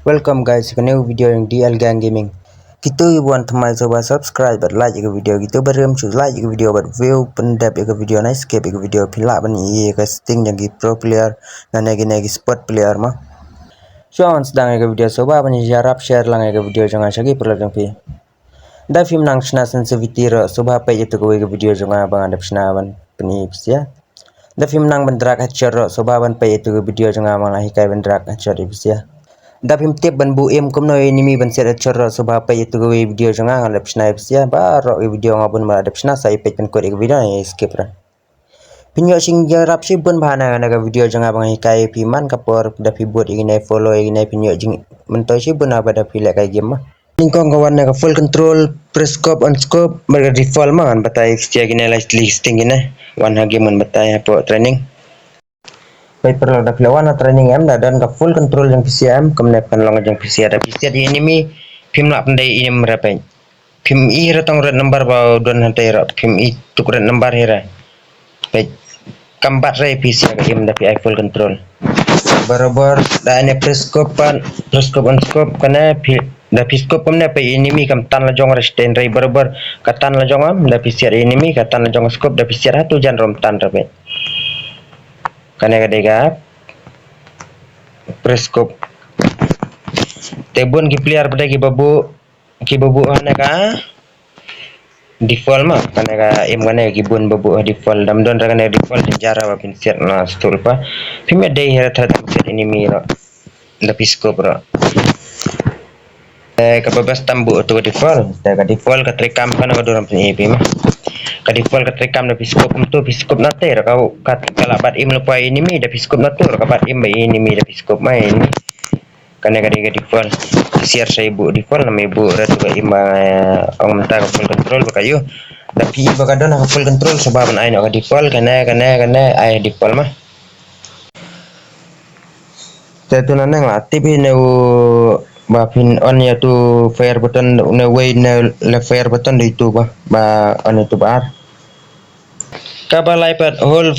Welcome guys ke new video yang DL Gang Gaming. Kita buat teman coba subscribe dan like ke video kita berem cu like ke video buat view pendap ke video nice skip ke video pilak ban iya ke setting yang pro player dan lagi sport player mah. Jangan sedang ke video coba ban jarap share lang ke video jangan sagi perlu jang pi. Da film nang sna sensitivity ro coba apa itu ke video jangan bang ada sna ban penips ya. Da film nang bendrak hacer ro coba ban pe itu ke video jangan bang lahi kai bendrak hacer ya. Dapim tip ban bu em kumno enemy ban set chorro subha pa itu video janga ngalap snipe sia ba ro video ngabun ma adap sna sai pek kan ko video ni skip ra pinyo sing jarap si bun bahana na video janga bang kai piman kapor dapi buat igine follow igine pinyo jing mentoy si bun apa dapi lek kai game mah lingkong kawan na full control press scope on scope ber default mah kan batai sia gine listing gine one ha game batai apa training paper da filawana training em da dan ka full control yang PCM kemudian kan long yang PC ada PC di enemy pim la pandai im rapai pim I ratong red number ba don hantai ra pim I tukuran number hera baik kambat rai PC ka im da pi full control barabar da ane prescope on scope kana da scope kamne pe enemy kam tan la jong resten rai barabar katan la jong am da PC enemy katan la jong scope da PC hatu jan rom tan rapai kane kadega prescope tebun ki player pada ki babu ane ka default mah kane ka im kane ki bun babu default dam don kane default jara wa pin set na stulpa pime dei hera thada set enemy ro da prescope ro kababas tambu to default da ka default ka trekam kana ka doram pin EP mah ka default ka trekam da prescope na ter kau kalabat im lupa enemy da prescope na tur kabat im enemy da prescope main kane ka default share saya ibu default nama ibu ratu ka im ang mentang full control bakayo tapi baka don full control sebab ai no ka default kane ai default mah tetu nanang la tipi ne bapin on ya tu fire button ne way ne le fire button di itu ba on itu bar kabel iPad whole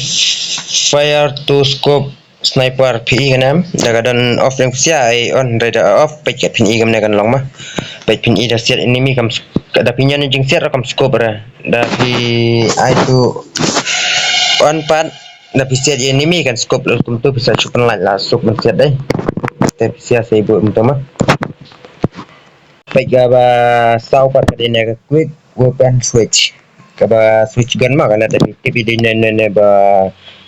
fire to scope sniper PI kanam daga dan off yang sia ai on reda off page pin I gamne kan long mah page pin I da set enemy kam da pinya ni jing set kam scope ra da pi ai tu on part da pi set enemy kan scope tum tu bisa chupan la sup men set dai step sia sai bu mah baik ba sau part kadene ka quick weapon switch kaba switch gun mah kana tapi di ne ba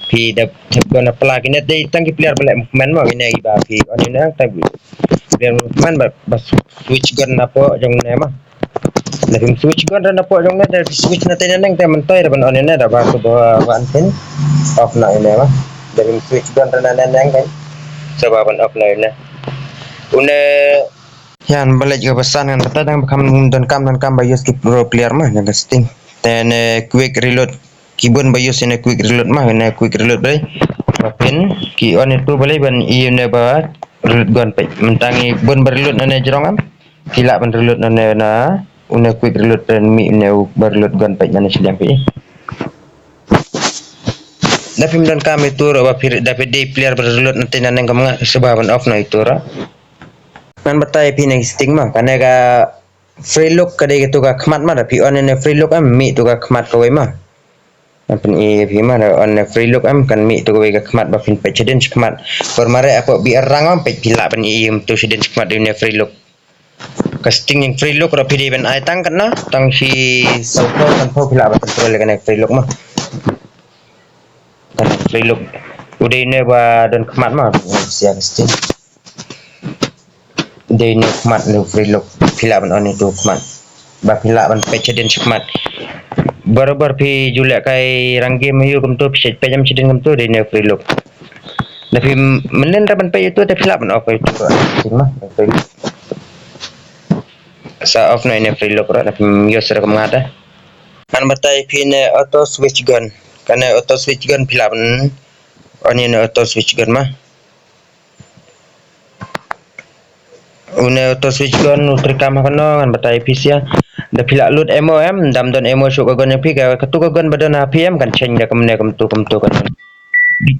pi da gonna plug in dai tangki player balik movement mah ini ba pi on ini tapi player movement ba switch gun apa jong ne mah tapi switch gun dan apa jong ne dari switch na tenen nang temen toy ban on ini da ba ko ba anten off na ini mah dari switch gun dan nang kan sebaban off na ini une yan balik ke pesan kan kadang dan kam ba use pro player mah yang setting dan quick reload kibun ba use ini quick reload mah ini quick reload bai pin ki on itu boleh ban I ne ba reload gun pe mentangi bun berreload ne jerong am kila ban reload ne na une quick reload pen mi ne berreload gun pe ne sedang pe tapi dan kami itu ro ba dapat day player berreload nanti nang kam sebab off na itu ra kan batai pinang setting mah karena ka free look kadai gitu ka khmat mah tapi on ne free look am mi tu ka khmat ka mah pin I pi mah on ne free look am kan mi tu ka khmat ba pin peceden khmat por mare apa bi rang am pe pila pin I tu seden khmat ne free look casting yang free look ra pi ben ai tang kan na tang si sopo kan po pila ba control kan free look mah kan free look udah ini ba dan khmat mah sia casting day ni khmat ni free look pila ban on itu khmat ba pila ban peceden khmat barabar pi julek kai rangge mayu kum tu pejam cedin kum tu day ni free look tapi menen ban pe itu tapi pila ban off itu mah free look sa off na ini free look ra tapi use ra kum ngada kan batai pi ne auto switch gun kana auto switch gun pila ban on ini auto switch gun mah une auto switch gun utrekam kono kan batai PC ya da pila load ammo em dam don ammo syuk gun pi ka ketu gun badan PM kan change da kemne kem tu kan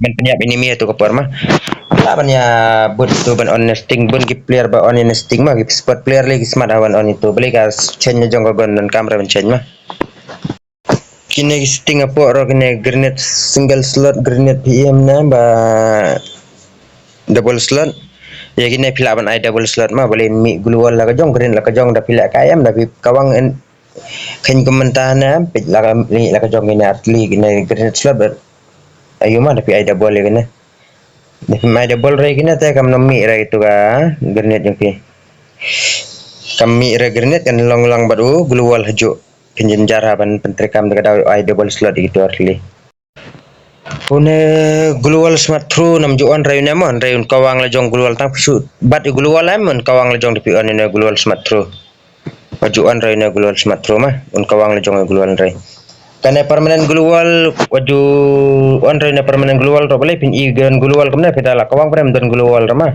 men penyap enemy tu kapar mah Lah ban ya but tu ban on nesting bun ki player ba on nesting mah ki sport player lagi smart awan on itu beli ka change jong gon dan kamera ban change mah. Kini sting apa ro kini grenade single slot grenade PM na ba double slot ya kini pila ban ai double slot mah boleh mi glual la ka jong grenade la ka jong da pila ka ayam da kawang khen komentar na pit la ka li la ka jong kini atli kini grenade slot ber ayo mah da pi ai double kini da pi mai double re kini ta kam no mi ra itu ka grenade jong pi kami ra grenade kan long long baru glual hajo pinjen jara ban pentrekam da ka ai double slot itu atli Pune gulual smart through nam juan rayun emon rayun kawang la jong gulual tang pisu bat gulual emon kawang la jong dipi on ina gulual smart through wajuan rayun gulual smart through mah un kawang la jong gulual ray kane permanen gulual waju on rayun permanen gulual ro bale pin i gan gulual kamne pedala kawang prem dan gulual ramah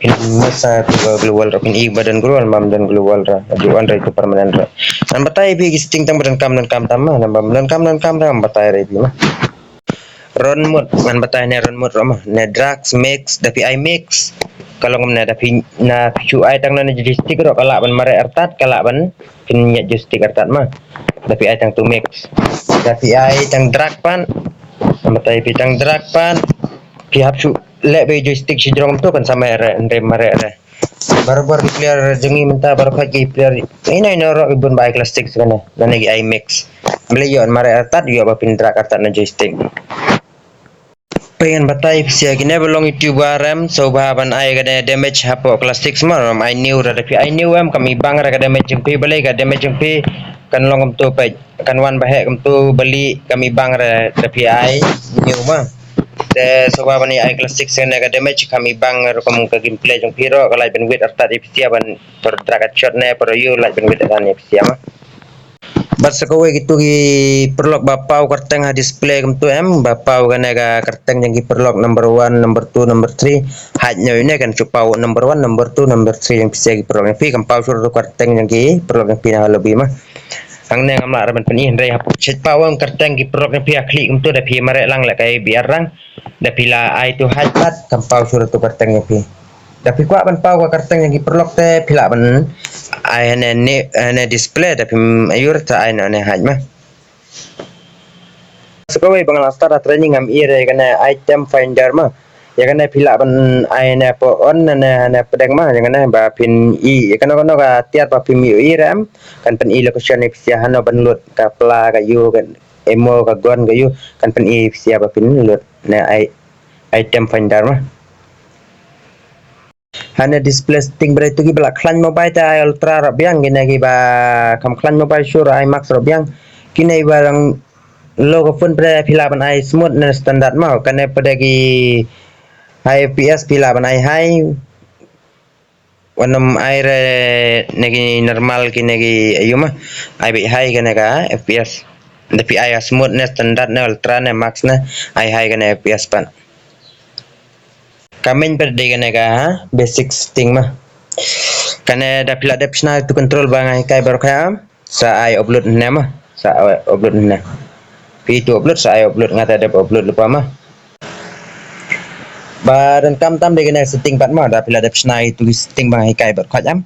pin masa gulual ro pin i badan gulual mam dan gulual ra wajuan ray itu permanen ra nan batai bi gisting tang badan kam tamah nan dan kam ram batai ray bi mah Ron mood man batay ne ron mood rama ne drugs mix tapi I mix kalau ngomna tapi na picu ai tang na joystick ro kala ban mare artat kala ban pinya joystick artat mah tapi ai tang tu mix tapi ai tang drug pan batay pitang drug pan pi hapsu le be joystick si jrong tu kan sama re mare re baru player jengi minta baru lagi player ini ro ibun baik plastik sana na lagi I mix beli yon mare artat yo ba pin drug artat na joystick pengen batai sia kini belong itu barem so bahaban ai kada damage hapo plastik semua ram I knew ra tapi I knew am kami bang ra kada damage jempi balik kada damage jempi kan long tu pe kan wan bahek tu beli kami bang ra tapi I knew mah de so bahaban ai plastik sen kada damage kami bang ra kamu ke gameplay jempi ro kalau ben wit arta di sia ban per dragat shot ne per you like ben wit kan sia mah Basta kowe gitu ki perlok bapau karteng ha display kem tu em bapau kan ga karteng yang ki perlok number 1 number 2 number 3 hanya ini kan cupau number 1 number 2 number 3 yang bisa ki perlok yang pi kam pau sur karteng yang ki perlok yang pi na lebih mah ang ne ngam la raban pani hendrai hap chet pau ang karteng ki perlok yang pi akli kem tu da pi mare lang la kai biar rang da pila ai tu hajat kam pau sur karteng yang pi tapi kuat ban pau karteng yang ki perlok te pila ban ai ne display tapi ayur ta ai ne haj mah sekowe bangal start training am ire kana item finder mah ya kana pila ban ai ne po on ne pedang mah ya kana ba pin i kana kana ka tiar pa pin mi iram kan pen i location ne sia hano ban lut ka pla ka yu kan emo ka gon ka yu kan pen i sia ba pin lut ne item finder mah hanya display setting beritu ki bela klan mobile ta ultra robiang gina ki ba kam klan mobile sure imax robiang kini barang logo pun pada filaban ai smooth dan standar mau kane pada ki high fps filaban ai high wanam air negi normal ki negi ayu mah ai bi high kane ka fps tapi ai smooth dan standar na ultra na max na ai high kane fps pan Kamen per day ka basic setting mah. Kana da pila dep na to control bang kai baru kaya sa ai upload na mah. Sa ai upload na. Pi to upload sa ai upload ngata dep upload lupa mah. Badan kam tam de kana setting pat mah da pila dep na itu setting bang kai baru kaya am.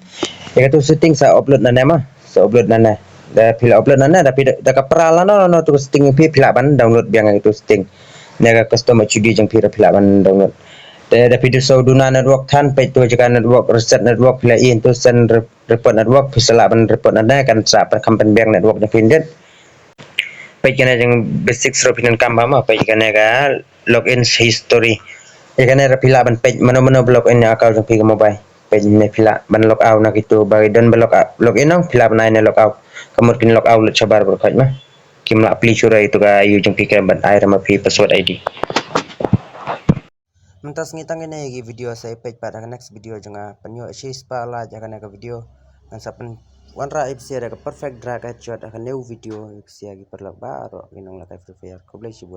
Ya tu setting sa upload na mah. Sa upload na da pila upload na da pi da kapral no tu setting pi pila ban download biang itu setting. Naga custom HD jang pila ban download. Da video sauduna network kan pe tu jika network reset network pila in tu sen report network pisala ban report nada kan sa pa kampen biang network na pindet pe kana jang basic ropinan kamba ma pe kana ga login history kana pila ban pe mano login account jang pi mobile pe ne pila ban log out na gitu bagi dan login nang pila ban ne log out kamur kin log out sabar berkat mah kimla apply sura itu ga yu jang pi kan ban air ma pi password id Mentas ngitang ini lagi video saya page pada next video jangan penyo share pala jangan ke video dan sapen wanra ipsi ada ke perfect drag headshot akan new video ipsi lagi perlu baru ginong la kai free fire ko bless you